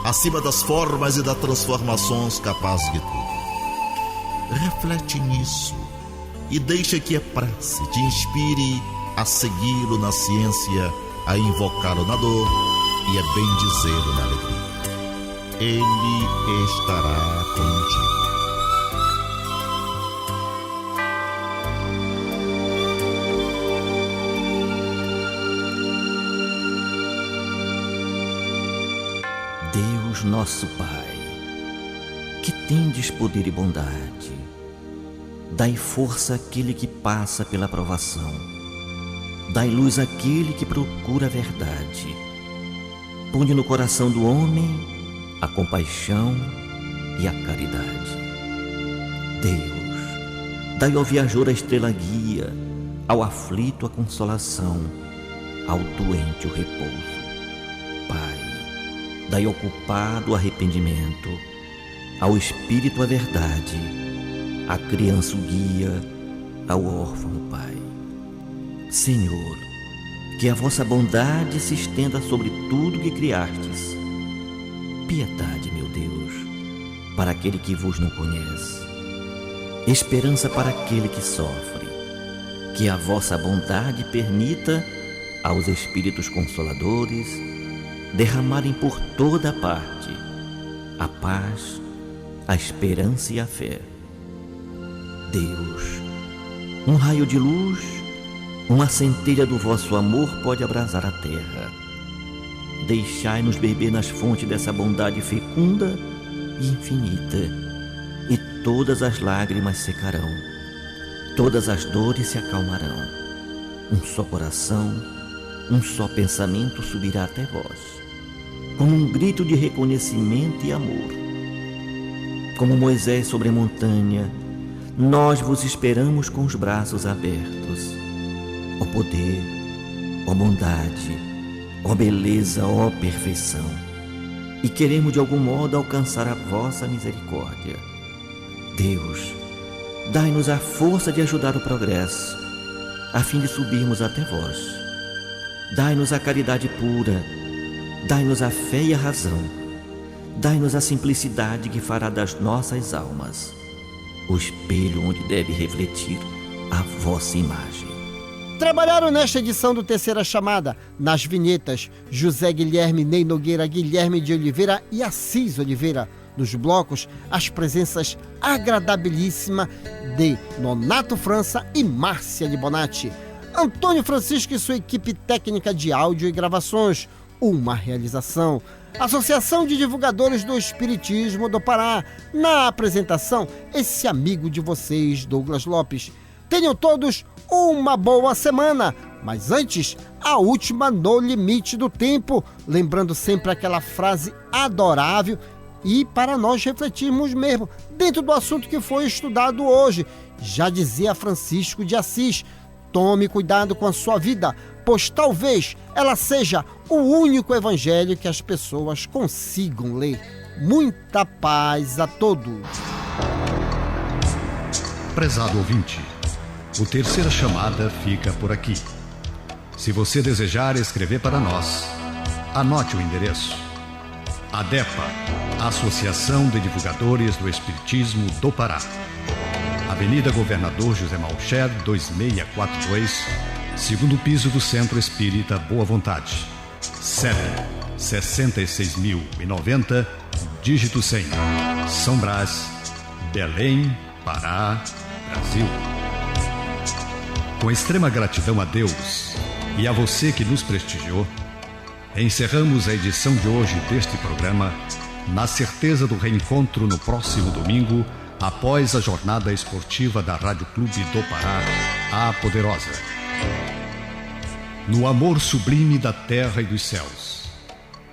acima das formas e das transformações capazes de tudo. Reflete nisso e deixa que a prece te inspire a segui-lo na ciência, a invocá-lo na dor e a bendizê-lo na alegria. Ele estará contigo.
Deus nosso Pai, que tendes poder e bondade, dai força àquele que passa pela provação, dai luz àquele que procura a verdade, ponde no coração do homem a compaixão e a caridade. Deus, dai ao viajor a estrela guia, ao aflito a consolação, ao doente o repouso. Pai, dai ao culpado o arrependimento, ao espírito a verdade, à criança o guia, ao órfão o Pai. Senhor, que a vossa bondade se estenda sobre tudo que criastes. Piedade, meu Deus, para aquele que vos não conhece, esperança para aquele que sofre. Que a vossa bondade permita aos Espíritos Consoladores derramarem por toda a parte a paz, a esperança e a fé. Deus, um raio de luz, uma centelha do vosso amor pode abrasar a terra. Deixai-nos beber nas fontes dessa bondade fecunda e infinita, e todas as lágrimas secarão, todas as dores se acalmarão. Um só coração, um só pensamento subirá até vós, como um grito de reconhecimento e amor. Como Moisés sobre a montanha, nós vos esperamos com os braços abertos. Ó poder, ó bondade, ó beleza, ó perfeição, e queremos de algum modo alcançar a vossa misericórdia. Deus, dai-nos a força de ajudar o progresso, a fim de subirmos até vós. Dai-nos a caridade pura, dai-nos a fé e a razão, dai-nos a simplicidade que fará das nossas almas o espelho onde deve refletir a vossa imagem.
Trabalharam nesta edição do Terceira Chamada, nas vinhetas, José Guilherme, Ney Nogueira, Guilherme de Oliveira e Assis Oliveira. Nos blocos, as presenças agradabilíssimas de Nonato França e Márcia Libonati. Antônio Francisco e sua equipe técnica de áudio e gravações. Uma realização. Associação de Divulgadores do Espiritismo do Pará. Na apresentação, esse amigo de vocês, Douglas Lopes. Tenham todos uma boa semana, mas antes, a última no limite do tempo, lembrando sempre aquela frase adorável e para nós refletirmos mesmo dentro do assunto que foi estudado hoje. Já dizia Francisco de Assis, tome cuidado com a sua vida, pois talvez ela seja o único evangelho que as pessoas consigam ler. Muita paz a todos.
Prezado ouvinte, o Terceira Chamada fica por aqui. Se você desejar escrever para nós, anote o endereço: ADEPA, Associação de Divulgadores do Espiritismo do Pará, Avenida Governador José Malcher, 2642, segundo piso do Centro Espírita Boa Vontade. CEP 66.090, dígito 100, São Brás, Belém, Pará, Brasil. Com extrema gratidão a Deus e a você que nos prestigiou, encerramos a edição de hoje deste programa na certeza do reencontro no próximo domingo, após a jornada esportiva da Rádio Clube do Pará, a Poderosa. No amor sublime da terra e dos céus,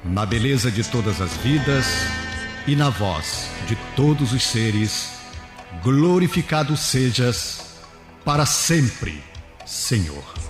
na beleza de todas as vidas e na voz de todos os seres, glorificado sejas para sempre, Senhor.